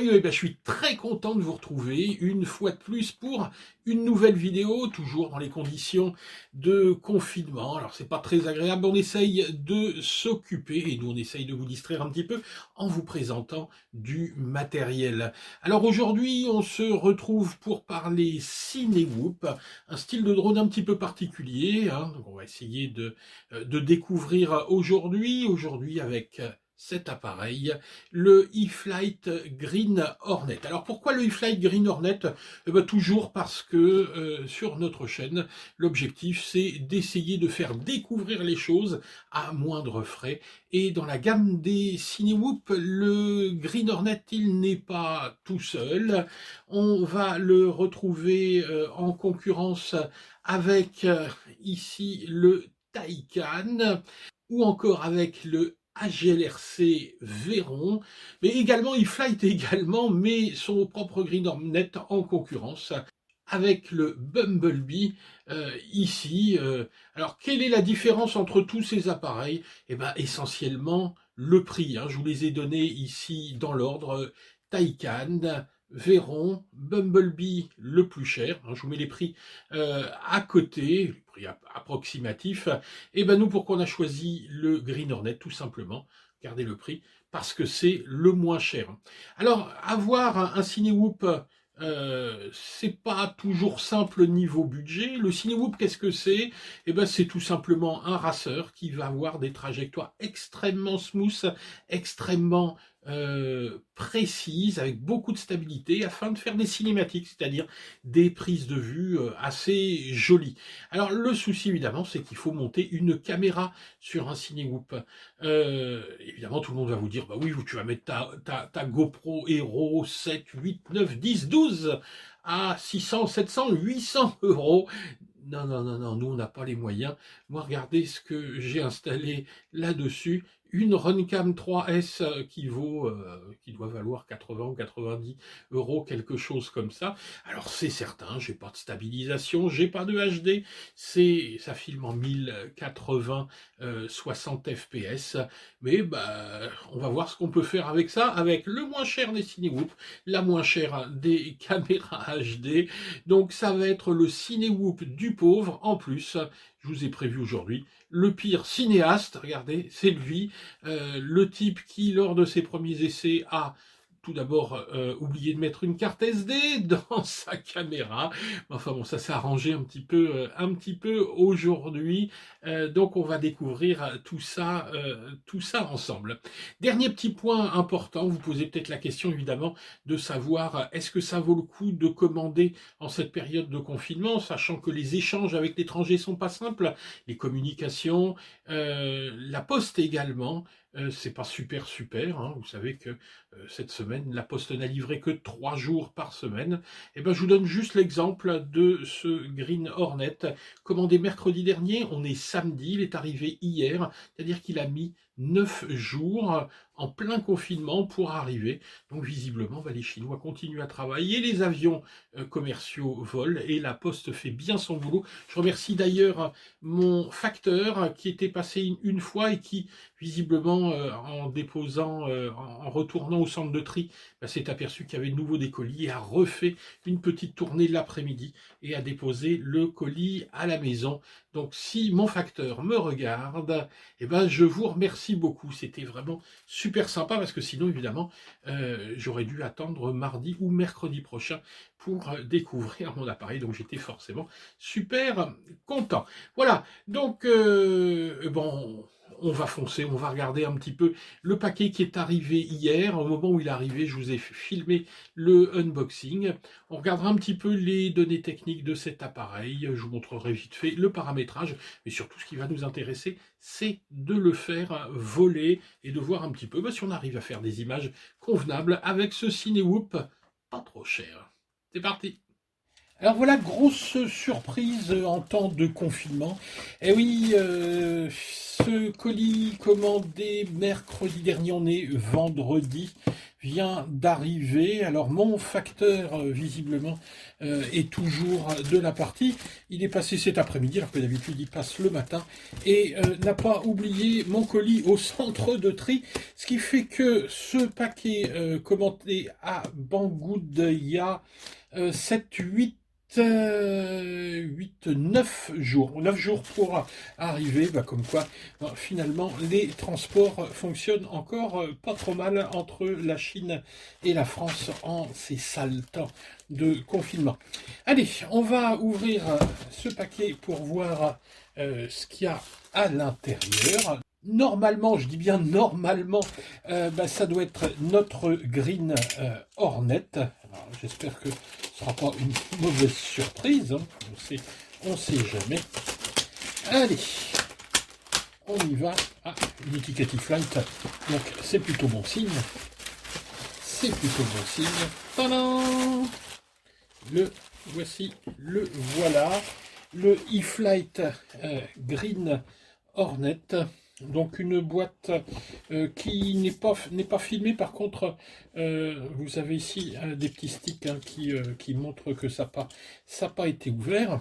curieux, eh ben, je suis très content de vous retrouver une fois de plus pour une nouvelle vidéo, toujours dans les conditions de confinement. Alors c'est pas très agréable, on essaye de s'occuper et nous on essaye de vous distraire un petit peu en vous présentant du matériel. Alors aujourd'hui on se retrouve pour parler Cinewhoop, un style de drone un petit peu particulier, hein. Donc on va essayer de découvrir aujourd'hui avec cet appareil, le E-Flite Green Hornet. Alors pourquoi le E-Flite Green Hornet? Toujours parce que sur notre chaîne, l'objectif c'est d'essayer de faire découvrir les choses à moindre frais. Et dans la gamme des Cinewhoop, le Green Hornet, il n'est pas tout seul. On va le retrouver en concurrence avec ici le Taycan, ou encore avec le AGLRC Véron, mais également E-Flite également, mais son propre Green Hornet en concurrence avec le Bumblebee ici. Alors, quelle est la différence entre tous ces appareils? Eh bien, essentiellement, le prix. Hein. Je vous les ai donnés ici dans l'ordre. Taycan, Véron, Bumblebee le plus cher. Hein. Je vous mets les prix à côté, les prix approximatifs. Et ben nous, pourquoi on a choisi le Green Hornet? Tout simplement, regardez le prix, parce que c'est le moins cher. Alors, avoir un Cinewhoop, c'est pas toujours simple niveau budget. Le Cinewhoop, qu'est-ce que c'est? Eh ben, c'est tout simplement un raceur qui va avoir des trajectoires extrêmement smooth, extrêmement précises, avec beaucoup de stabilité, afin de faire des cinématiques, c'est-à-dire des prises de vue assez jolies. Alors, le souci, évidemment, c'est qu'il faut monter une caméra sur un Cinewhoop. Évidemment, tout le monde va vous dire, bah oui, tu vas mettre ta GoPro Hero 7, 8, 9, 10, 12 à 600, 700, 800 euros. Non, non, non, non, nous, on n'a pas les moyens. Moi, regardez ce que j'ai installé là-dessus. Une Runcam 3S qui doit valoir 80 ou 90 euros, quelque chose comme ça. Alors, c'est certain, j'ai pas de stabilisation, j'ai pas de HD. Ça filme en 1080, 60 fps. Mais, on va voir ce qu'on peut faire avec ça, avec le moins cher des Cinewhoop, la moins chère des caméras HD. Donc ça va être le Cinewhoop du pauvre. En plus, je vous ai prévu aujourd'hui le pire cinéaste. Regardez, c'est lui, le type qui, lors de ses premiers essais, a tout d'abord oublié de mettre une carte SD dans sa caméra. Enfin bon, ça s'est arrangé un petit peu aujourd'hui. Donc on va découvrir tout ça ensemble. Dernier petit point important, vous posez peut-être la question évidemment de savoir est-ce que ça vaut le coup de commander en cette période de confinement, sachant que les échanges avec l'étranger sont pas simples, les communications, la poste également, c'est pas super, hein. Vous savez que cette semaine, la poste n'a livré que 3 jours par semaine. Et ben, je vous donne juste l'exemple de ce Green Hornet, commandé mercredi dernier. On est samedi, il est arrivé hier, c'est-à-dire qu'il a mis 9 jours en plein confinement pour arriver. Donc visiblement, les Chinois continuent à travailler, les avions commerciaux volent et la Poste fait bien son boulot. Je remercie d'ailleurs mon facteur qui était passé une fois et qui visiblement en déposant, en retournant au centre de tri, s'est aperçu qu'il y avait de nouveau des colis et a refait une petite tournée l'après-midi et a déposé le colis à la maison. Donc si mon facteur me regarde, je vous remercie beaucoup. C'était vraiment super sympa parce que sinon évidemment j'aurais dû attendre mardi ou mercredi prochain pour découvrir mon appareil. Donc j'étais forcément super content. Voilà, donc on va foncer, on va regarder un petit peu le paquet qui est arrivé hier. Au moment où il est arrivé, je vous ai filmé le unboxing. On regardera un petit peu les données techniques de cet appareil. Je vous montrerai vite fait le paramétrage. Mais surtout, ce qui va nous intéresser, c'est de le faire voler et de voir un petit peu si on arrive à faire des images convenables avec ce Cinewhoop pas trop cher. C'est parti! Alors voilà, grosse surprise en temps de confinement. Et oui, ce colis commandé mercredi dernier, on est vendredi, vient d'arriver. Alors mon facteur visiblement est toujours de la partie. Il est passé cet après-midi alors que d'habitude il passe le matin et n'a pas oublié mon colis au centre de tri. Ce qui fait que ce paquet commandé à Banggood il y a 7-8 9 jours. 9 jours pour arriver, comme quoi finalement les transports fonctionnent encore pas trop mal entre la Chine et la France en ces sales temps de confinement. Allez, on va ouvrir ce paquet pour voir ce qu'il y a à l'intérieur. Normalement, je dis bien normalement, ça doit être notre Green Hornet. J'espère que ce ne sera pas une mauvaise surprise. Hein. On sait jamais. Allez, on y va. Ah, une étiquette E-Flight. Donc c'est plutôt bon signe. C'est plutôt bon signe. Tadam! Voici, le voilà. Le E-Flight Green Hornet. Donc une boîte qui n'est pas filmée. Par contre, vous avez ici des petits sticks qui montrent que ça n'a pas été ouvert.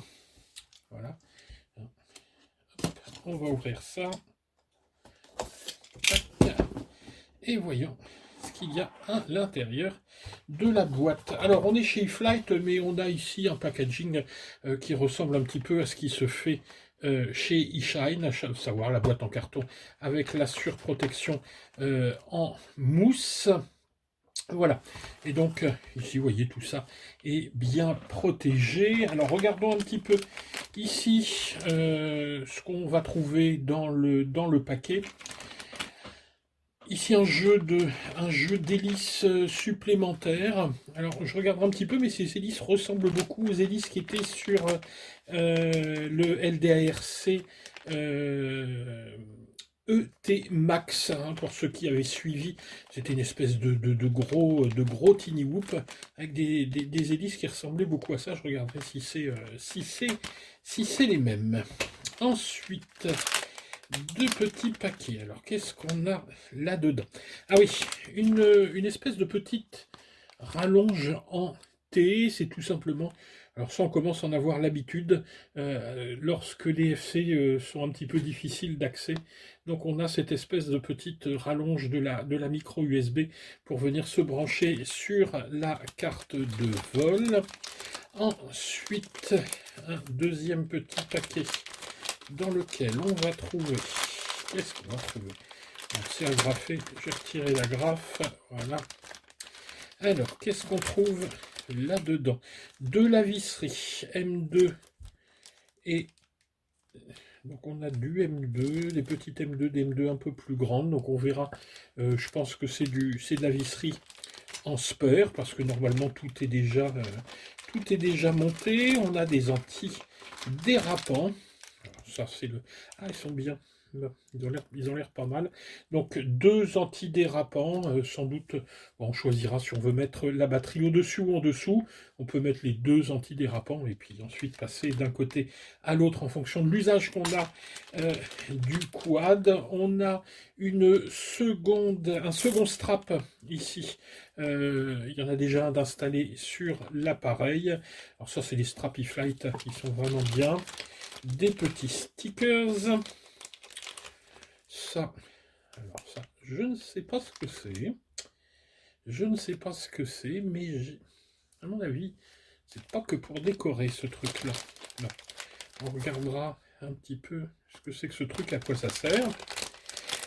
Voilà. On va ouvrir ça. Et voyons ce qu'il y a à l'intérieur de la boîte. Alors on est chez E-Flight, mais on a ici un packaging qui ressemble un petit peu à ce qui se fait chez eShine, à savoir la boîte en carton avec la surprotection en mousse. Voilà, et donc ici vous voyez tout ça est bien protégé. Alors regardons un petit peu ici ce qu'on va trouver dans le paquet. Ici un jeu d'hélices supplémentaires. Alors je regarde un petit peu, mais ces hélices ressemblent beaucoup aux hélices qui étaient sur le LDARC ET Max, hein, pour ceux qui avaient suivi. C'était une espèce de gros tiny whoop avec des hélices qui ressemblaient beaucoup à ça. Je regarderai si c'est les mêmes. Ensuite, deux petits paquets. Alors, qu'est-ce qu'on a là-dedans? Ah oui, une espèce de petite rallonge en T. C'est tout simplement... Alors ça, on commence à en avoir l'habitude lorsque les FC sont un petit peu difficiles d'accès. Donc on a cette espèce de petite rallonge de la micro USB pour venir se brancher sur la carte de vol. Ensuite, un deuxième petit paquet dans lequel on va trouver... Qu'est-ce qu'on va trouver? C'est agrafé, j'ai retiré la grafe, voilà. Alors, qu'est-ce qu'on trouve là-dedans? De la visserie M2 et... Donc on a du M2, des petites M2, des M2 un peu plus grandes, donc on verra, je pense que c'est de la visserie en spare, parce que normalement tout est déjà monté. On a des anti-dérapants. Ça c'est le... Ah, ils sont bien. Ils ont l'air pas mal. Donc deux antidérapants, sans doute, bon, on choisira si on veut mettre la batterie au-dessus ou en dessous. On peut mettre les deux antidérapants et puis ensuite passer d'un côté à l'autre en fonction de l'usage qu'on a du quad. On a un second strap ici. Il y en a déjà un d'installé sur l'appareil. Alors ça c'est les straps E-Flight qui sont vraiment bien. Des petits stickers. Ça, alors ça, je ne sais pas ce que c'est. Je ne sais pas ce que c'est, mais à mon avis, c'est pas que pour décorer ce truc-là. On regardera un petit peu ce que c'est que ce truc, à quoi ça sert.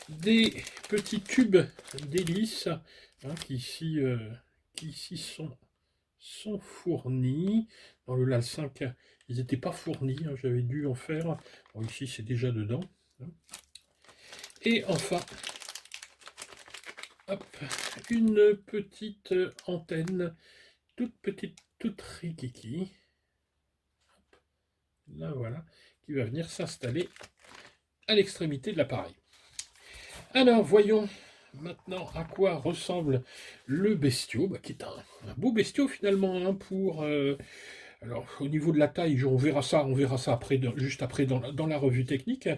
Des petits tubes d'hélice hein, qui ici sont fournis. Dans le LAL 5, ils n'étaient pas fournis, hein, j'avais dû en faire. Bon, ici, c'est déjà dedans. Et enfin, hop, une petite antenne, toute petite, toute rikiki. Là, voilà, qui va venir s'installer à l'extrémité de l'appareil. Alors, voyons maintenant à quoi ressemble le bestiau, qui est un beau bestiau finalement, hein, pour Alors, au niveau de la taille, on verra ça après, juste après dans la revue technique.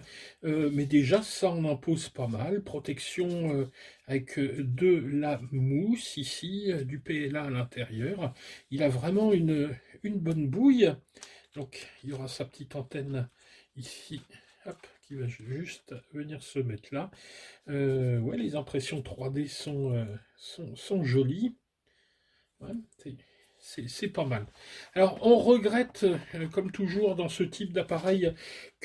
Mais déjà, ça en impose pas mal. Protection avec de la mousse ici, du PLA à l'intérieur. Il a vraiment une bonne bouille. Donc, il y aura sa petite antenne ici, hop, qui va juste venir se mettre là. Ouais, les impressions 3D sont jolies. Ouais, c'est pas mal. Alors, on regrette, comme toujours dans ce type d'appareil,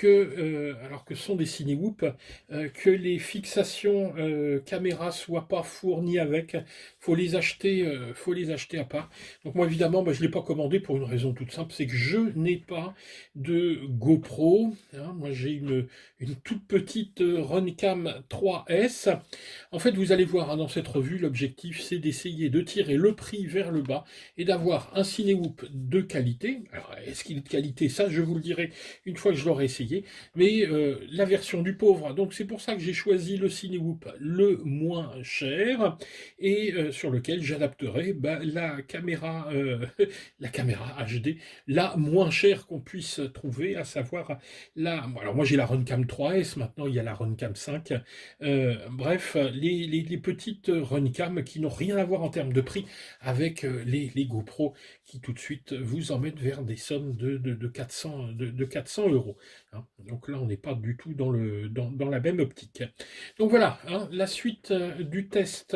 alors que ce sont des Cinewhoop, que les fixations caméra soient pas fournies avec. Faut les acheter à part. Donc moi, évidemment, bah, je ne l'ai pas commandé pour une raison toute simple, c'est que je n'ai pas de GoPro, hein. Moi, j'ai une toute petite Runcam 3S. En fait, vous allez voir, hein, dans cette revue, l'objectif, c'est d'essayer de tirer le prix vers le bas et d'avoir un Cinewhoop de qualité. Alors, est-ce qu'il est de qualité? Ça, je vous le dirai une fois que je l'aurai essayé. Mais la version du pauvre. Donc, c'est pour ça que j'ai choisi le Cinewhoop le moins cher et sur lequel j'adapterai bah, la caméra HD, la moins chère qu'on puisse trouver, à savoir la. Alors, moi, j'ai la Runcam 3S. Maintenant, il y a la Runcam 5. Bref, les petites Runcam qui n'ont rien à voir en termes de prix avec les GoPro qui tout de suite vous emmènent vers des sommes de 400 euros. Hein. Donc là, on n'est pas du tout dans la même optique. Donc voilà, hein, la suite du test.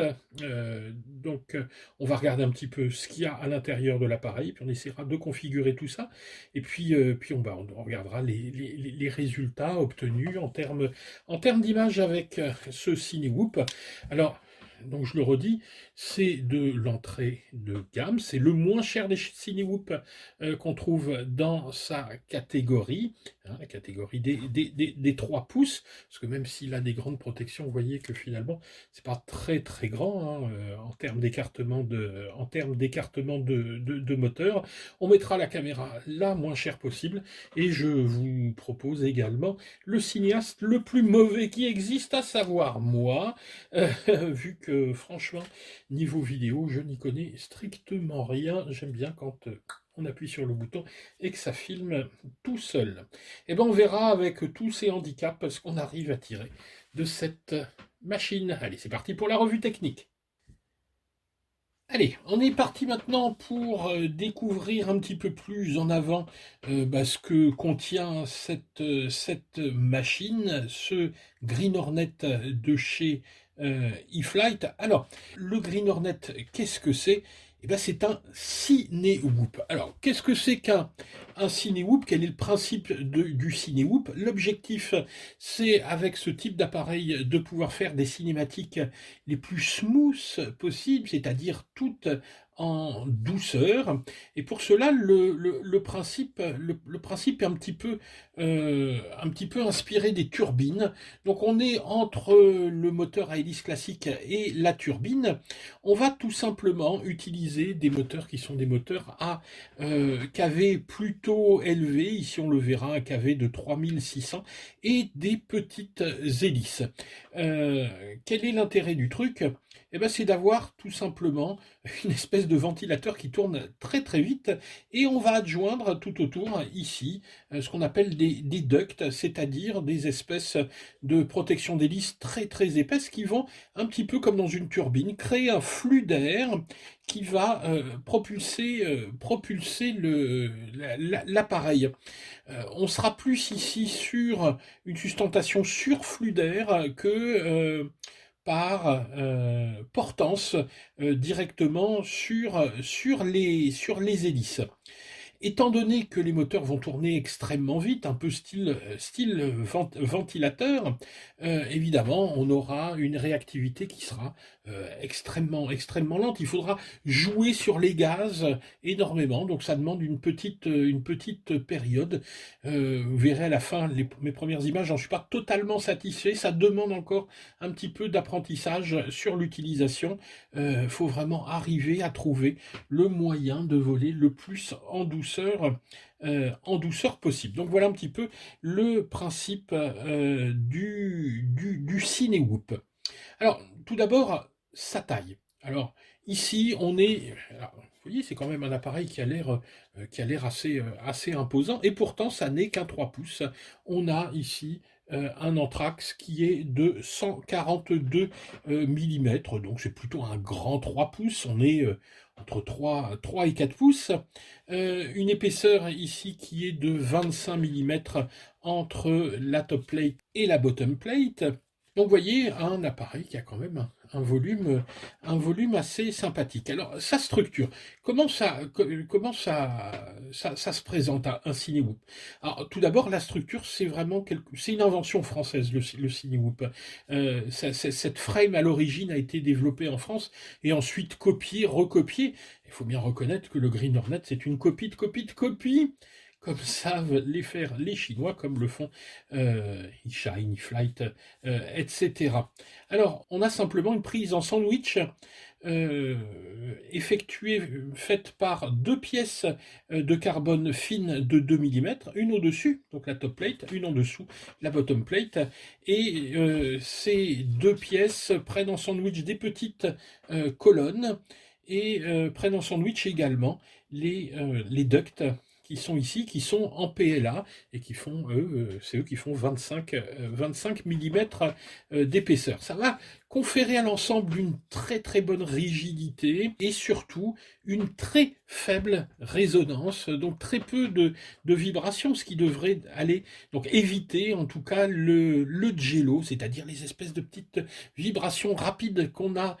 On va regarder un petit peu ce qu'il y a à l'intérieur de l'appareil, puis on essaiera de configurer tout ça. Et puis on regardera les résultats obtenus en termes d'image avec ce Cinewhoop. Alors, donc je le redis, c'est de l'entrée de gamme, c'est le moins cher des Cinewhoop qu'on trouve dans sa catégorie, hein, la catégorie des 3 pouces, parce que même s'il a des grandes protections, vous voyez que finalement, c'est pas très très grand hein, en termes d'écartement de moteur. On mettra la caméra la moins chère possible, et je vous propose également le cinéaste le plus mauvais qui existe, à savoir moi, vu que franchement, niveau vidéo, je n'y connais strictement rien. J'aime bien quand on appuie sur le bouton et que ça filme tout seul. Et bien on verra avec tous ces handicaps ce qu'on arrive à tirer de cette machine. Allez, c'est parti pour la revue technique. Allez, on est parti maintenant pour découvrir un petit peu plus en avant ce que contient cette machine, ce Green Hornet de chez eFlight. Alors, le Green Hornet, qu'est-ce que c'est? Eh ben, c'est un Cinewhoop. Alors, qu'est-ce que c'est qu'un Cinewhoop? Quel est le principe du Cinewhoop? L'objectif, c'est avec ce type d'appareil de pouvoir faire des cinématiques les plus smooth possibles, c'est-à-dire toutes en douceur. Et pour cela, le principe est un petit peu inspiré des turbines. Donc on est entre le moteur à hélice classique et la turbine. On va tout simplement utiliser des moteurs qui sont des moteurs à KV plutôt élevé. Ici on le verra, un KV de 3600 et des petites hélices. Quel est l'intérêt du truc? Eh ben, c'est d'avoir tout simplement une espèce de ventilateur qui tourne très très vite et on va adjoindre tout autour ici ce qu'on appelle des ducts, c'est-à-dire des espèces de protection d'hélice très très épaisses qui vont un petit peu comme dans une turbine créer un flux d'air qui va propulser l'appareil. On sera plus ici sur une sustentation sur flux d'air que par portance directement sur les hélices. Étant donné que les moteurs vont tourner extrêmement vite, un peu style ventilateur, évidemment, on aura une réactivité qui sera extrêmement lente. Il faudra jouer sur les gaz énormément, donc ça demande une petite période. Vous verrez à la fin, mes premières images, j'en suis pas totalement satisfait. Ça demande encore un petit peu d'apprentissage sur l'utilisation. Faut vraiment arriver à trouver le moyen de voler le plus en douceur possible. Donc voilà un petit peu le principe du Cinewhoop. Alors, tout d'abord, sa taille. Alors, ici, on est... Alors, Vous voyez, c'est quand même un appareil qui a l'air assez imposant, et pourtant ça n'est qu'un 3 pouces. On a ici un Anthrax qui est de 142 mm, donc c'est plutôt un grand 3 pouces, on est entre 3 et 4 pouces. Une épaisseur ici qui est de 25 mm entre la top plate et la bottom plate. Donc vous voyez, un appareil qui a quand même un volume assez sympathique. Alors, sa structure, comment ça se présente un Cinewoop? Alors, tout d'abord, la structure, c'est une invention française, le Cinewoop. Cette frame, à l'origine, a été développée en France et ensuite copiée, recopiée. Il faut bien reconnaître que le Green Hornet, c'est une copie de copie de copie, comme savent les faire les Chinois, comme le font eShine, eFlight, etc. Alors, on a simplement une prise en sandwich faite par deux pièces de carbone fine de 2 mm, une au-dessus, donc la top plate, une en dessous, la bottom plate, et ces deux pièces prennent en sandwich des petites colonnes, et prennent en sandwich également les ducts qui sont ici, qui sont en PLA, et qui font, c'est eux qui font 25 mm d'épaisseur. Ça va conférer à l'ensemble une très très bonne rigidité, et surtout une très faible résonance, donc très peu de vibrations, ce qui devrait aller, donc éviter en tout cas le jello, c'est-à-dire les espèces de petites vibrations rapides qu'on a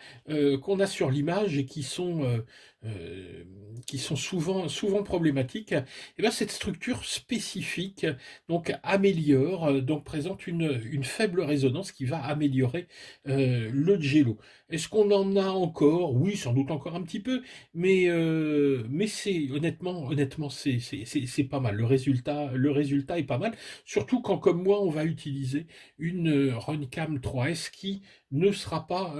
sur l'image, et qui sont souvent problématiques. Et bien cette structure spécifique donc améliore, donc présente une faible résonance qui va améliorer le jello. Est-ce qu'on en a encore? Oui, sans doute encore un petit peu, mais c'est honnêtement c'est pas mal. Le résultat est pas mal, surtout quand, comme moi, on va utiliser une Runcam 3S qui ne sera pas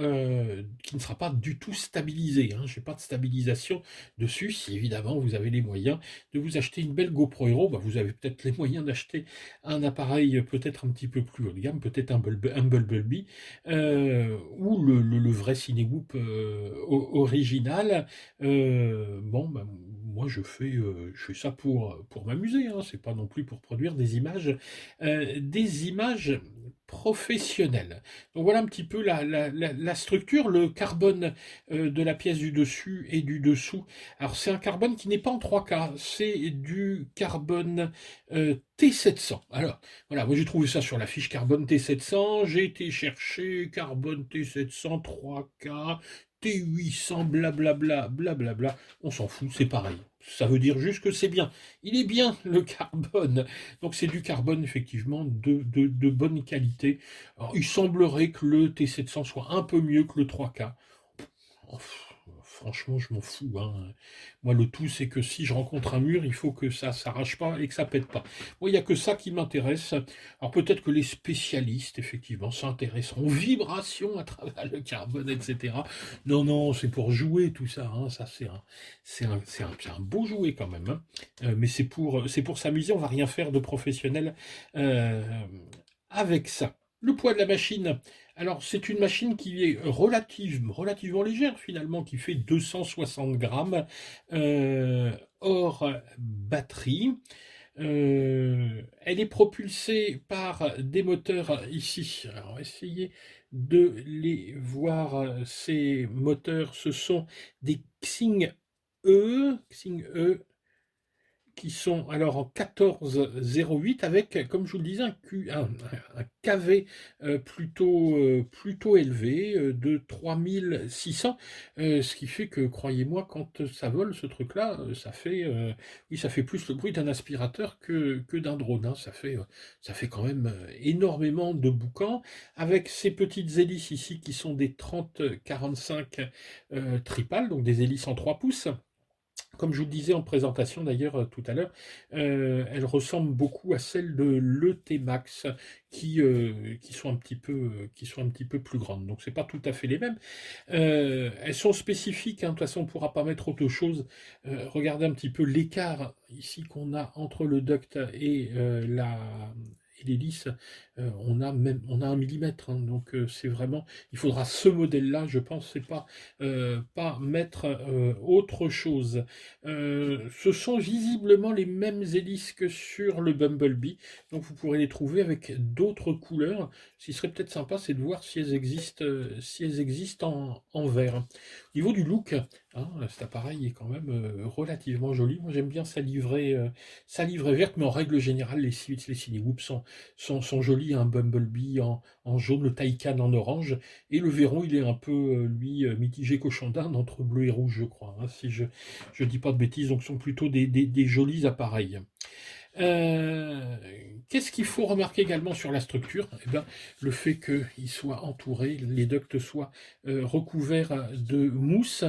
du tout stabilisée. Hein. Je n'ai pas de stabilisation dessus. Si évidemment vous avez les moyens de vous acheter une belle GoPro Hero, bah vous avez peut-être les moyens d'acheter un appareil peut-être un petit peu plus haut de gamme, peut-être un Bumblebee, ou le vrai Cinewoop original. Bon, bah, moi je fais ça pour m'amuser, hein. C'est pas non plus pour produire des images professionnelles. Donc voilà un petit peu la structure, le carbone de la pièce du dessus et du dessous. Alors c'est un carbone qui n'est pas en 3K, c'est du carbone T700. Alors voilà, moi j'ai trouvé ça sur la fiche carbone T700, j'ai été chercher carbone T700 3K, T800, blablabla, blablabla, on s'en fout, c'est pareil. Ça veut dire juste que c'est bien. Il est bien, le carbone. Donc c'est du carbone effectivement de bonne qualité. Alors, il semblerait que le T700 soit un peu mieux que le 3K. Oh, franchement, je m'en fous. Hein. Moi, le tout, c'est que si je rencontre un mur, il faut que ça s'arrache pas et que ça pète pas. Moi, il n'y a que ça qui m'intéresse. Alors peut-être que les spécialistes, effectivement, s'intéresseront aux vibrations à travers le carbone, etc. Non, non, c'est pour jouer tout ça. Hein. Ça, c'est un beau jouet quand même. Hein. Mais c'est pour s'amuser. On va rien faire de professionnel avec ça. Le poids de la machine, alors c'est une machine qui est relativement légère finalement, qui fait 260 grammes, hors batterie. Elle est propulsée par des moteurs ici. Alors essayez de les voir. Ces moteurs, ce sont des Xing E qui sont alors en 14,08 avec, comme je vous le disais, un KV plutôt élevé, de 3600, ce qui fait que, croyez-moi, quand ça vole ce truc-là, oui, ça fait plus le bruit d'un aspirateur que d'un drone. Hein. Ça fait quand même énormément de boucan, avec ces petites hélices ici qui sont des 30-45 tripales, donc des hélices en 3 pouces. Comme je vous le disais en présentation d'ailleurs tout à l'heure, elle ressemble beaucoup à celle de l'ET Max qui sont un petit peu plus grandes. Donc c'est pas tout à fait les mêmes. Elles sont spécifiques, hein, de toute façon on ne pourra pas mettre autre chose. Regardez un petit peu l'écart ici qu'on a entre le duct et l'hélice. on a 1 millimètre, hein, donc c'est vraiment, il faudra ce modèle-là, je pense, c'est pas mettre autre chose. Ce sont visiblement les mêmes hélices que sur le Bumblebee, donc vous pourrez les trouver avec d'autres couleurs. Ce qui serait peut-être sympa, c'est de voir si elles existent en vert. Au niveau du look, hein, cet appareil est quand même relativement joli. Moi j'aime bien sa livrée verte, mais en règle générale, les Cinewhoop sont jolis. Un Bumblebee en jaune, le Taycan en orange, et le Véron, il est un peu, lui, mitigé cochon d'Inde entre bleu et rouge, je crois, hein, si je dis pas de bêtises, donc ce sont plutôt des jolis appareils. Euh, Qu'est-ce qu'il faut remarquer également sur la structure? Eh bien, le fait qu'il soit entouré, les ducts soient recouverts de mousse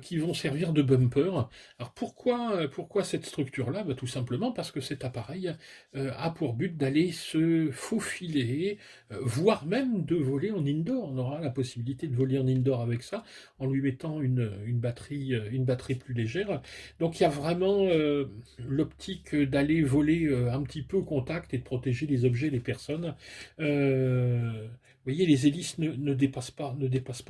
qui vont servir de bumper. Alors pourquoi cette structure-là? Ben, tout simplement parce que cet appareil a pour but d'aller se faufiler, voire même de voler en indoor. On aura la possibilité de voler en indoor avec ça, en lui mettant une batterie plus légère. Donc il y a vraiment l'optique d'aller voler un petit peu au contact et de protéger les objets, les personnes. Vous voyez, les hélices ne dépassent pas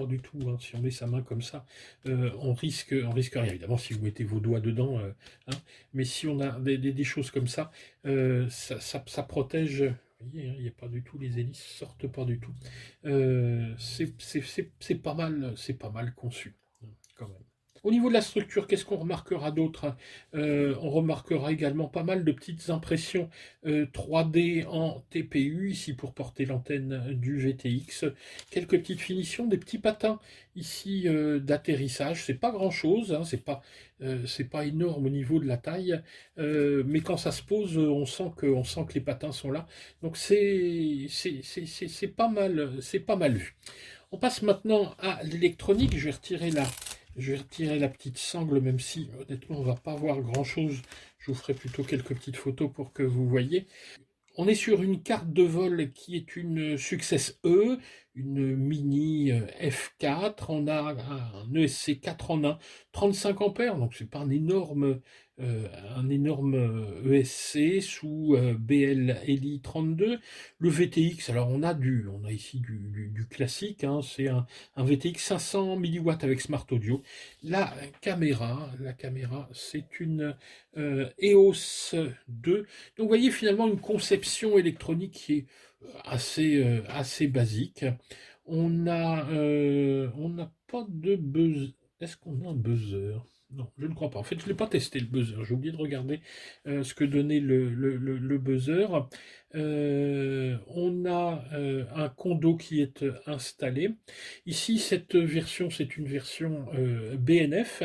du tout, hein. Si on met sa main comme ça, on risque rien. Évidemment, si vous mettez vos doigts dedans, hein. Mais si on a des choses comme ça, ça protège. Vous voyez, hein, il n'y a pas du tout, les hélices sortent pas du tout. C'est pas mal conçu, hein, quand même. Au niveau de la structure, qu'est-ce qu'on remarquera d'autre? On remarquera également pas mal de petites impressions 3D en TPU, ici pour porter l'antenne du VTX. Quelques petites finitions, des petits patins ici d'atterrissage. C'est pas grand-chose, hein, c'est pas énorme au niveau de la taille, mais quand ça se pose, on sent que les patins sont là. Donc c'est pas mal vu. On passe maintenant à l'électronique. Je vais retirer la petite sangle, même si honnêtement on va pas voir grand chose. Je vous ferai plutôt quelques petites photos pour que vous voyez. On est sur une carte de vol qui est une Success E, une Mini F4. On a un ESC 4 en 1, 35 ampères, donc c'est pas un énorme ESC sous BLLI 32. Le VTX, alors on a ici du classique, hein, c'est un VTX 500 milliwatts avec Smart Audio. La caméra, c'est une EOS 2. Donc vous voyez finalement une conception électronique qui est assez basique. On n'a pas de buzzer. Est-ce qu'on a un buzzer? Non, je ne crois pas. En fait, je ne l'ai pas testé le buzzer. J'ai oublié de regarder ce que donnait le buzzer. On a un condo qui est installé. Ici, cette version, c'est une version BNF.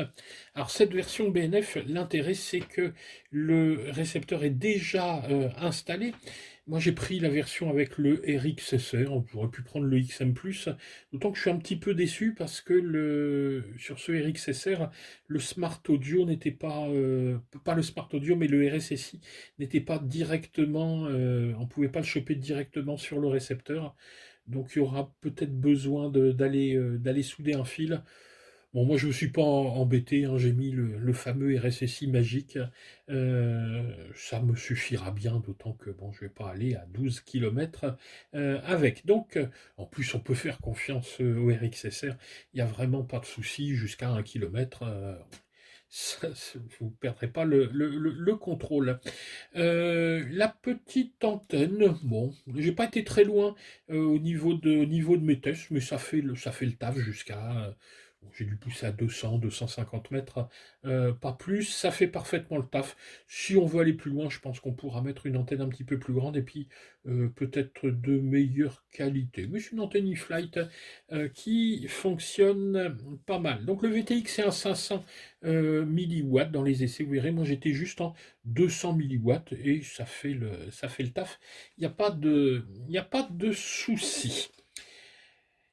Alors, cette version BNF, l'intérêt, c'est que le récepteur est déjà installé. Moi, j'ai pris la version avec le RXSR, on pourrait pu prendre le XM+, d'autant que je suis un petit peu déçu parce que sur ce RXSR, le Smart Audio n'était pas le Smart Audio, mais le RSSI n'était pas directement, on ne pouvait pas le choper directement sur le récepteur, donc il y aura peut-être besoin d'aller souder un fil. Bon, moi je ne me suis pas embêté, hein, j'ai mis le fameux RSSI magique, ça me suffira bien, d'autant que bon, je ne vais pas aller à 12 km avec. Donc, en plus, on peut faire confiance au RXSR, il n'y a vraiment pas de souci, jusqu'à 1 km, vous ne perdrez pas le contrôle. La petite antenne, bon, j'ai pas été très loin au niveau de mes tests, mais ça fait le taf jusqu'à. J'ai dû pousser à 200, 250 mètres, pas plus. Ça fait parfaitement le taf. Si on veut aller plus loin, je pense qu'on pourra mettre une antenne un petit peu plus grande et puis peut-être de meilleure qualité. Mais c'est une antenne e-flight qui fonctionne pas mal. Donc le VTX c'est un 500 milliwatts dans les essais. Vous verrez, moi j'étais juste en 200 milliwatts et ça fait le taf. Il n'y a pas de souci.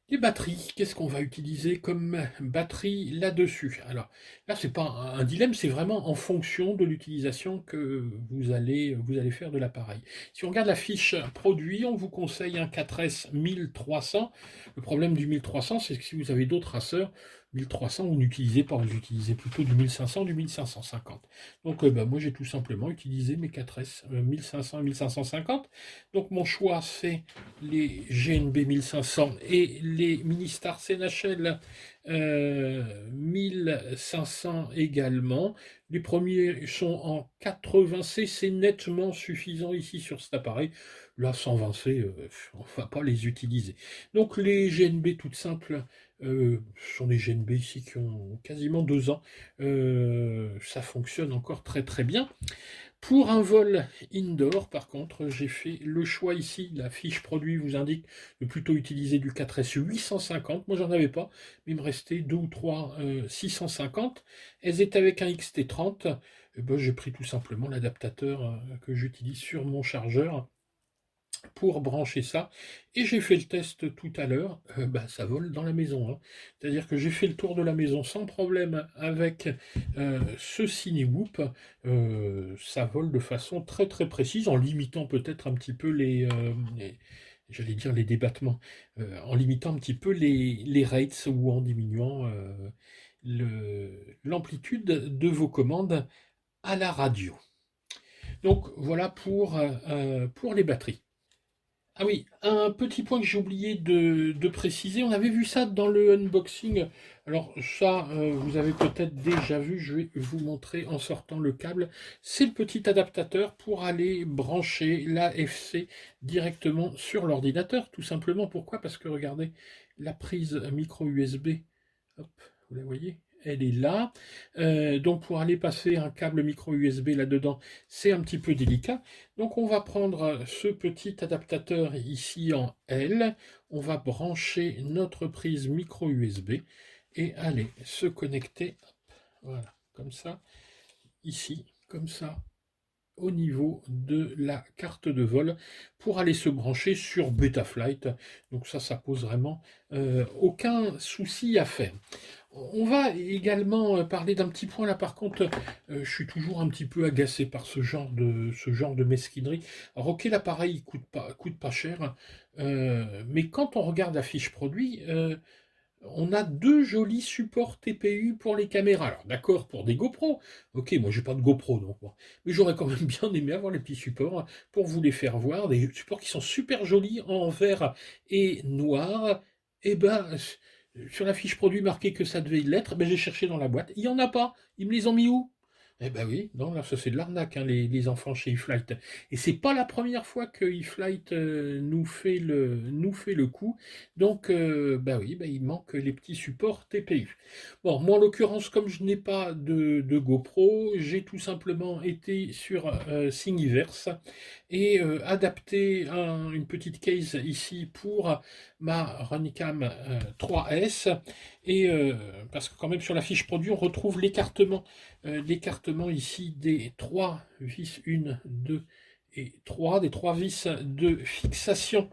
Les batteries, qu'est-ce qu'on va utiliser comme batterie là-dessus? Alors là, c'est pas un dilemme, c'est vraiment en fonction de l'utilisation que vous allez faire de l'appareil. Si on regarde la fiche produit, on vous conseille un 4S 1300. Le problème du 1300, c'est que si vous avez d'autres raceurs, 1300, vous n'utilisez pas, vous utilisez plutôt du 1500, du 1550. Donc moi j'ai tout simplement utilisé mes 4S 1500 et 1550. Donc mon choix c'est les GNB 1500 et les Ministar CNHL 1500 également. Les premiers sont en 80C, c'est nettement suffisant ici sur cet appareil. Là 120C, on ne va pas les utiliser. Donc les GNB toutes simples, ce sont des GNB ici qui ont quasiment 2 ans. Ça fonctionne encore très très bien. Pour un vol indoor, par contre, j'ai fait le choix ici, la fiche produit vous indique de plutôt utiliser du 4S 850. Moi, j'en avais pas, mais il me restait 2 ou 3 650. Elles étaient avec un XT30. Et ben, j'ai pris tout simplement l'adaptateur que j'utilise sur mon chargeur pour brancher ça, et j'ai fait le test tout à l'heure, bah, ça vole dans la maison, hein. C'est-à-dire que j'ai fait le tour de la maison sans problème avec ce Cinewhoop, ça vole de façon très très précise, en limitant peut-être un petit peu j'allais dire les débattements, en limitant un petit peu les rates ou en diminuant l'amplitude de vos commandes à la radio. Donc voilà pour les batteries. Ah oui, un petit point que j'ai oublié de préciser, on avait vu ça dans le unboxing. Alors ça, vous avez peut-être déjà vu, je vais vous montrer en sortant le câble. C'est le petit adaptateur pour aller brancher l'AFC directement sur l'ordinateur, tout simplement. Pourquoi? Parce que regardez, la prise micro USB, hop, vous la voyez? Elle est là. Donc pour aller passer un câble micro USB là-dedans, c'est un petit peu délicat. Donc on va prendre ce petit adaptateur ici en L, on va brancher notre prise micro USB et aller se connecter, voilà, comme ça, ici, comme ça, au niveau de la carte de vol pour aller se brancher sur Betaflight. Donc ça pose vraiment aucun souci à faire. On va également parler d'un petit point là, par contre, je suis toujours un petit peu agacé par ce genre de mesquinerie. Alors ok, l'appareil coûte pas cher, mais quand on regarde la fiche produit, on a 2 jolis supports TPU pour les caméras. Alors d'accord, pour des GoPro. Ok, moi j'ai pas de GoPro donc, mais j'aurais quand même bien aimé avoir les petits supports pour vous les faire voir. Des supports qui sont super jolis en vert et noir. Et ben, sur la fiche produit marqué que ça devait l'être, ben j'ai cherché dans la boîte. Il n'y en a pas. Ils me les ont mis où? Eh ben oui, non, là, ça c'est de l'arnaque, hein, les enfants chez eFlight. Et c'est pas la première fois que eFlight nous fait le coup. Donc, bah oui, bah, il manque les petits supports TPU. Bon, moi en l'occurrence, comme je n'ai pas de GoPro, j'ai tout simplement été sur Thingiverse et adapté une petite case ici pour ma Runcam 3S. Et parce que quand même sur la fiche produit, on retrouve l'écartement ici des 3 vis 1, 2 et 3, des 3 vis de fixation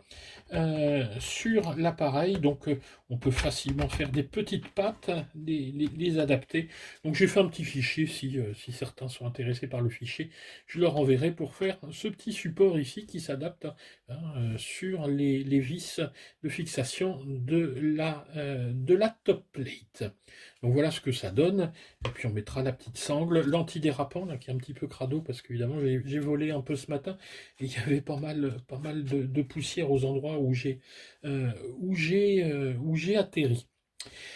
sur l'appareil. Donc on peut facilement faire des petites pattes, les adapter. Donc j'ai fait un petit fichier, si certains sont intéressés par le fichier, je leur enverrai pour faire ce petit support ici qui s'adapte sur les vis de fixation de la top plate. Donc voilà ce que ça donne. Et puis on mettra la petite sangle, l'antidérapant là, qui est un petit peu crado parce qu'évidemment j'ai volé un peu ce matin et il y avait pas mal de poussière aux endroits où j'ai atterri.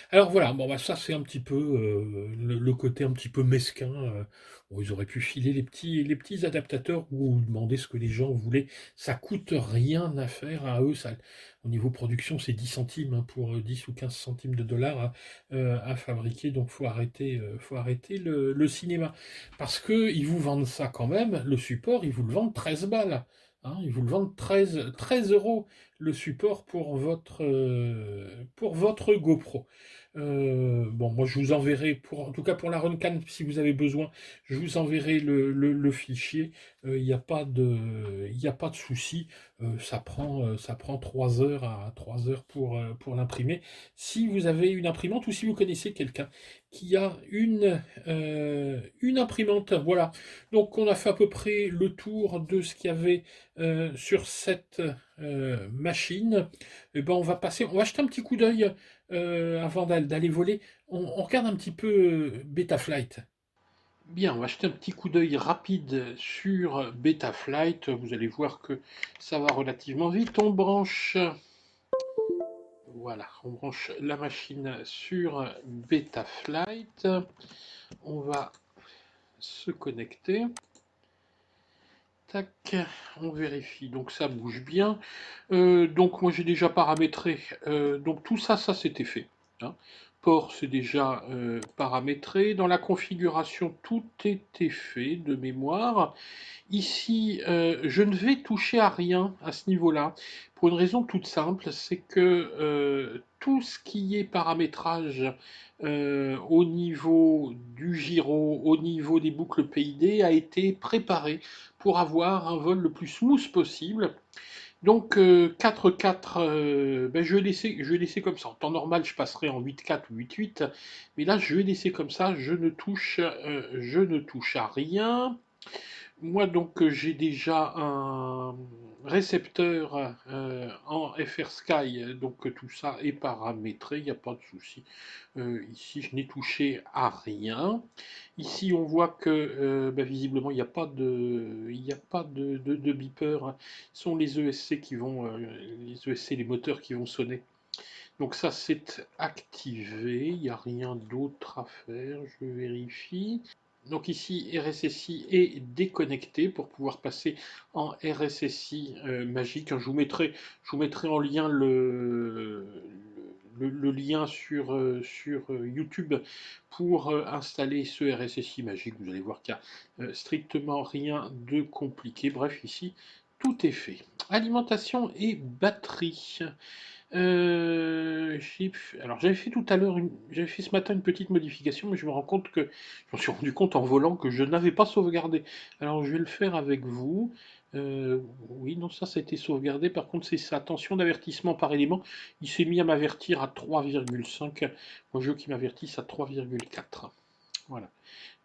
Alors voilà, bon bah ça c'est un petit peu le côté un petit peu mesquin. Bon, ils auraient pu filer les petits adaptateurs ou demander ce que les gens voulaient. Ça coûte rien à faire à eux. Ça, au niveau production, c'est 10 centimes hein, pour 10 ou 15 centimes de dollars à fabriquer. Donc faut arrêter le cinéma. Parce que ils vous vendent ça quand même, le support, ils vous le vendent 13 balles. Hein, ils vous le vendent 13 euros le support pour votre GoPro. Bon, moi je vous enverrai, en tout cas pour la Runcam, si vous avez besoin, je vous enverrai le fichier. Il n'y a pas de souci. Ça prend 3 heures pour l'imprimer. Si vous avez une imprimante ou si vous connaissez quelqu'un qui a une imprimante, voilà. Donc on a fait à peu près le tour de ce qu'il y avait sur cette machine. Et ben on va jeter un petit coup d'œil avant d'aller voler. on regarde un petit peu Betaflight. Bien, on va jeter un petit coup d'œil rapide sur Betaflight. Vous allez voir que ça va relativement vite. On branche, voilà, on branche la machine sur Betaflight. On va se connecter. Tac, on vérifie. Donc ça bouge bien. Donc moi j'ai déjà paramétré. Donc tout ça, ça c'était fait, hein. Port c'est déjà paramétré. Dans la configuration, tout était fait de mémoire. Ici, je ne vais toucher à rien à ce niveau-là, pour une raison toute simple, c'est que tout ce qui est paramétrage au niveau du gyro, au niveau des boucles PID, a été préparé pour avoir un vol le plus smooth possible. Donc 4-4, ben, je vais laisser comme ça. En temps normal, je passerai en 8-4 ou 8-8, mais là, je vais laisser comme ça. Je ne touche à rien. Moi, donc, j'ai déjà un récepteur en FR Sky, donc tout ça est paramétré, il n'y a pas de souci. Ici, je n'ai touché à rien. Ici, on voit que bah, visiblement, il n'y a pas de beeper, hein. Ce sont les ESC qui vont, les ESC, les moteurs qui vont sonner. Donc ça, c'est activé. Il n'y a rien d'autre à faire. Je vérifie. Donc ici, RSSI est déconnecté pour pouvoir passer en RSSI magique. Je vous mettrai en lien le lien sur YouTube pour installer ce RSSI magique. Vous allez voir qu'il n'y a strictement rien de compliqué. Bref, ici, tout est fait. Alimentation et batterie. Alors j'avais fait tout à l'heure, j'avais fait ce matin une petite modification, mais je me rends compte que je me suis rendu compte en volant que je n'avais pas sauvegardé. Alors je vais le faire avec vous. Oui, non, ça a été sauvegardé. Par contre, c'est sa tension d'avertissement par élément. Il s'est mis à m'avertir à 3,5. Moi, je veux qu'il m'avertisse à 3,4. Voilà.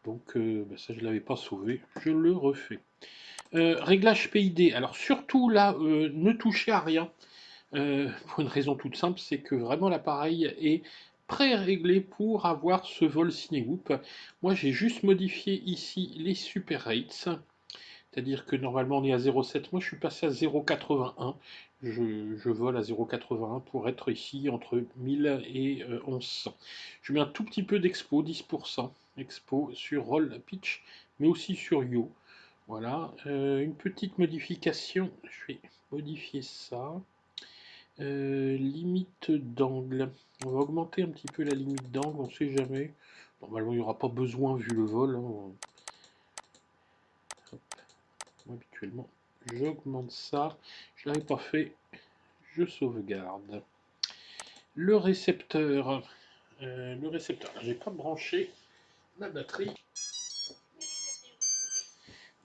Donc ben ça, je ne l'avais pas sauvé. Je le refais. Réglage PID. Alors surtout là, ne touchez à rien. Pour une raison toute simple, c'est que vraiment l'appareil est pré-réglé pour avoir ce vol Cinegoop. Moi j'ai juste modifié ici les super rates, c'est-à-dire que normalement on est à 0,7, moi je suis passé à 0,81. Je vole à 0,81 pour être ici entre 1000 et 1100. Je mets un tout petit peu d'expo, 10% expo sur Roll Pitch, mais aussi sur Yo. Voilà, une petite modification, je vais modifier ça. Limite d'angle. On va augmenter un petit peu la limite d'angle, on ne sait jamais. Normalement, il n'y aura pas besoin vu le vol, hein. Hop. Habituellement, j'augmente ça. Je ne l'avais pas fait, je sauvegarde. Le récepteur. J'ai pas branché la batterie.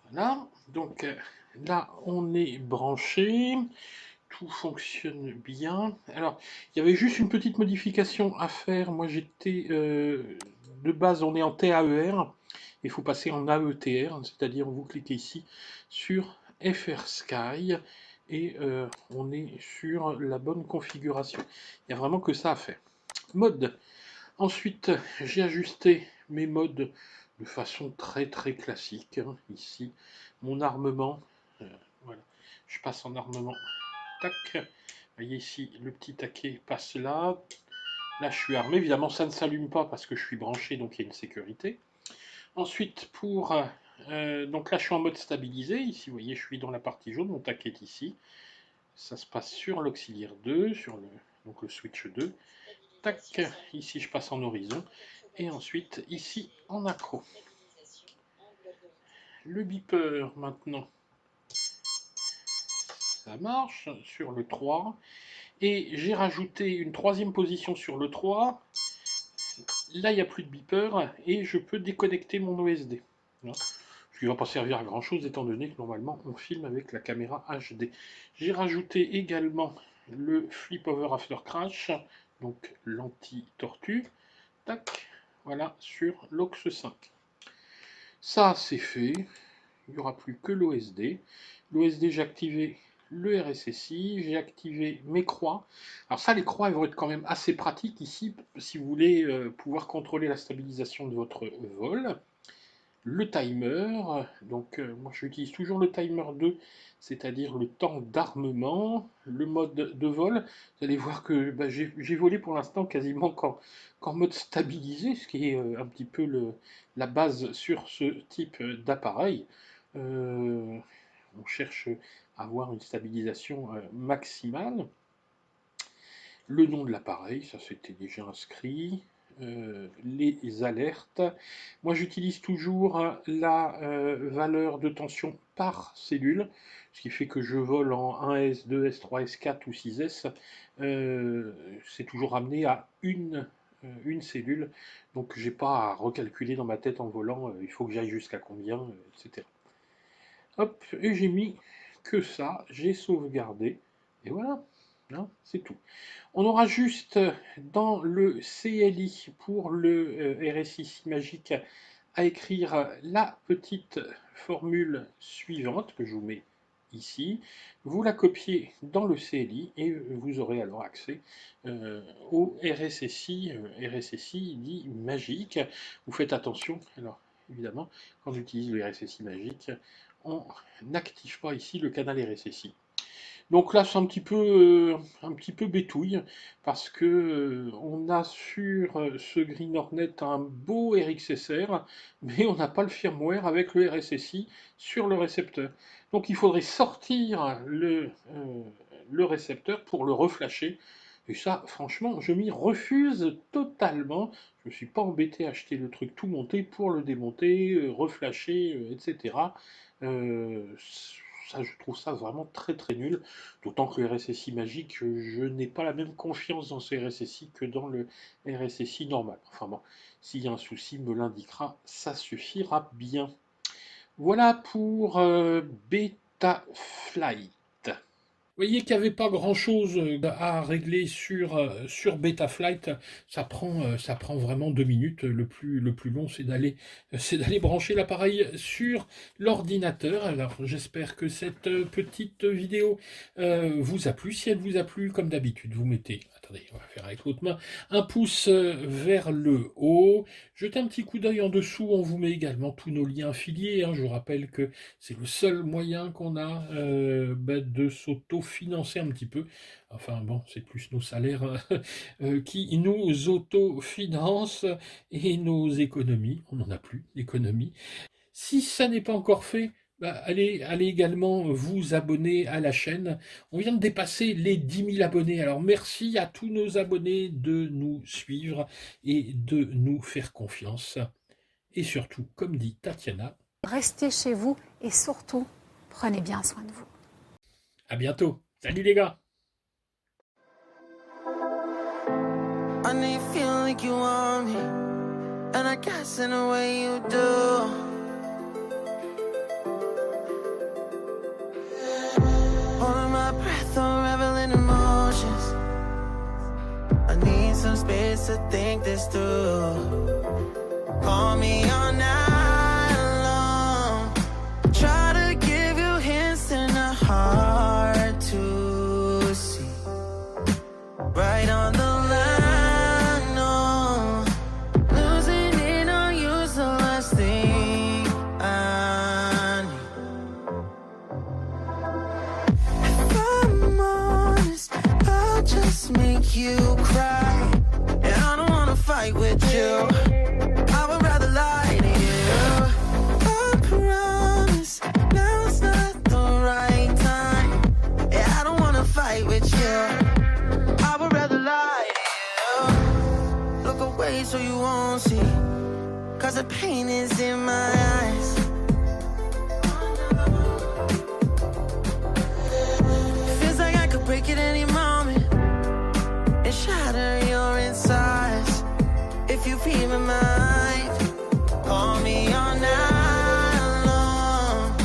Voilà. Donc là, on est branché. Tout fonctionne bien. Alors, il y avait juste une petite modification à faire. Moi, j'étais de base, on est en TAER. Il faut passer en AETR, c'est-à-dire vous cliquez ici sur FR Sky et on est sur la bonne configuration. Il n'y a vraiment que ça à faire. Mode. Ensuite, j'ai ajusté mes modes de façon très très classique, hein. Ici, mon armement. Voilà. Je passe en armement. Tac. Vous voyez ici, le petit taquet passe là. Là, je suis armé. Évidemment, ça ne s'allume pas parce que je suis branché, donc il y a une sécurité. Ensuite, donc là, je suis en mode stabilisé. Ici, vous voyez, je suis dans la partie jaune. Mon taquet est ici. Ça se passe sur l'auxiliaire 2, donc le switch 2. Tac. Ici, je passe en horizon. Et ensuite, ici, en accro. Le beeper, maintenant, ça marche sur le 3. Et j'ai rajouté une troisième position sur le 3. Là, il n'y a plus de beeper et je peux déconnecter mon OSD. Ce qui ne va pas servir à grand chose étant donné que normalement on filme avec la caméra HD. J'ai rajouté également le flip over after crash, donc l'anti-tortue. Tac, voilà, sur l'OX 5. Ça, c'est fait. Il n'y aura plus que l'OSD. L'OSD, j'ai activé le RSSI, j'ai activé mes croix. Alors ça, les croix, elles vont être quand même assez pratiques ici, si vous voulez pouvoir contrôler la stabilisation de votre vol. Le timer, donc moi j'utilise toujours le timer 2, c'est-à-dire le temps d'armement, le mode de vol. Vous allez voir que bah, j'ai volé pour l'instant quasiment qu'en mode stabilisé, ce qui est un petit peu la base sur ce type d'appareil. On cherche à avoir une stabilisation maximale. Le nom de l'appareil, ça c'était déjà inscrit. Les alertes. Moi j'utilise toujours la valeur de tension par cellule, ce qui fait que je vole en 1S, 2S, 3S, 4 ou 6S. C'est toujours amené à une cellule, donc j'ai pas à recalculer dans ma tête en volant, il faut que j'aille jusqu'à combien, etc. Hop, et j'ai mis que ça, j'ai sauvegardé, et voilà, hein, c'est tout. On aura juste dans le CLI pour le RSSI magique à écrire la petite formule suivante que je vous mets ici. Vous la copiez dans le CLI et vous aurez alors accès au RSSI dit magique. Vous faites attention, alors évidemment, quand on utilise le RSSI magique, on n'active pas ici le canal RSSI. Donc là, c'est un petit peu bétouille parce que on a sur ce Green Hornet un beau RxSR, mais on n'a pas le firmware avec le RSSI sur le récepteur. Donc il faudrait sortir le récepteur pour le reflasher. Et ça, franchement, je m'y refuse totalement. Je ne me suis pas embêté à acheter le truc tout monté pour le démonter, reflasher, etc. Ça, je trouve ça vraiment très très nul. D'autant que le RSSI magique, je n'ai pas la même confiance dans ce RSSI que dans le RSSI normal. Enfin bon, s'il y a un souci, me l'indiquera, ça suffira bien. Voilà pour Betaflight. Vous voyez qu'il n'y avait pas grand-chose à régler sur Betaflight. Ça prend vraiment 2 minutes. Le plus long, c'est d'aller brancher l'appareil sur l'ordinateur. Alors, j'espère que cette petite vidéo vous a plu. Si elle vous a plu, comme d'habitude, vous mettez, attendez, on va faire avec l'autre main, un pouce vers le haut. Jetez un petit coup d'œil en dessous. On vous met également tous nos liens affiliés. Je vous rappelle que c'est le seul moyen qu'on a de s'auto-financer un petit peu. Enfin bon, c'est plus nos salaires qui nous autofinancent et nos économies. On n'en a plus d'économies. Si ça n'est pas encore fait, allez également vous abonner à la chaîne. On vient de dépasser les 10 000 abonnés. Alors merci à tous nos abonnés de nous suivre et de nous faire confiance. Et surtout, comme dit Tatiana, restez chez vous et surtout, prenez bien soin de vous. À bientôt. Salut les gars. I need feel like you want me, and I guess in a way you do. Holding my breath, unraveling emotions. I need some space to think this through. Call me all night long. Try to give you hints and a hard to see. Right on the line, no. Losing it on you's the last thing I need. If I'm honest, I'll just make you cry. And I don't wanna fight with you. I would rather lie to you. I promise now's not the right time. Yeah, I don't wanna fight with you. I would rather lie to you. Look away so you won't see, 'cause the pain is in my eyes. Feels like I could break it any moment and shatter your insides. If you feel my mind, call me all night long.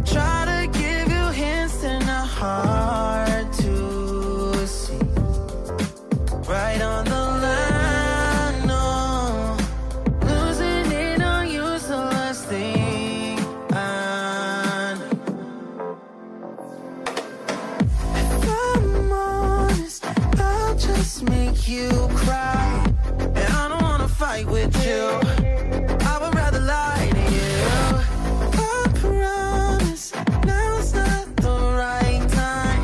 Try to give you hints and a hard to see. Right on the line, no. Losing it on you's the last thing just make you cry, and I don't wanna fight with you. I would rather lie to you. I promise now's not the right time,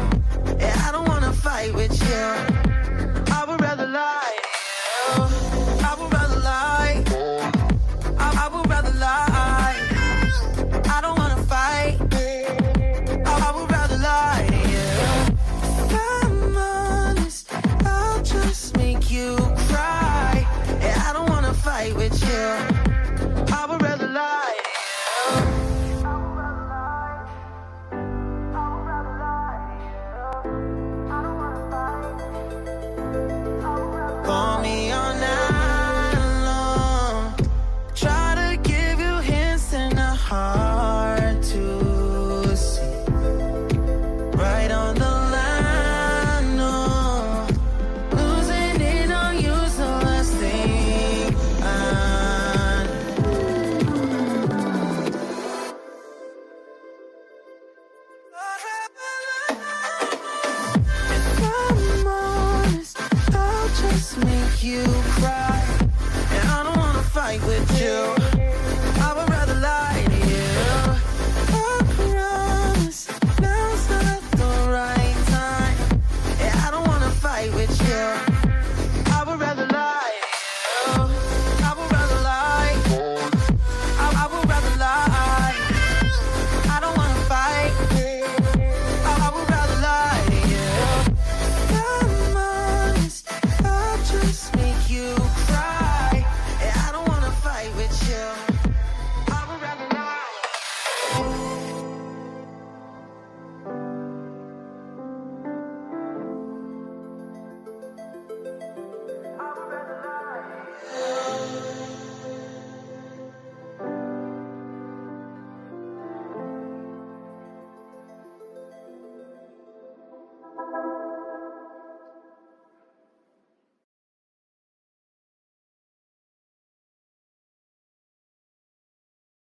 and I don't wanna fight with you. I would rather lie to you. I would rather lie. I would rather lie. I don't wanna fight. I would rather lie to you. If I'm honest, I'll just make you cry, and I don't wanna fight with you. I would rather lie to you. Call me all night long, try to give you hints and a hard to see. Right on the line, no, losing it on you's the last thing I If I'm honest, I'll just make you cry, and I don't wanna fight with you.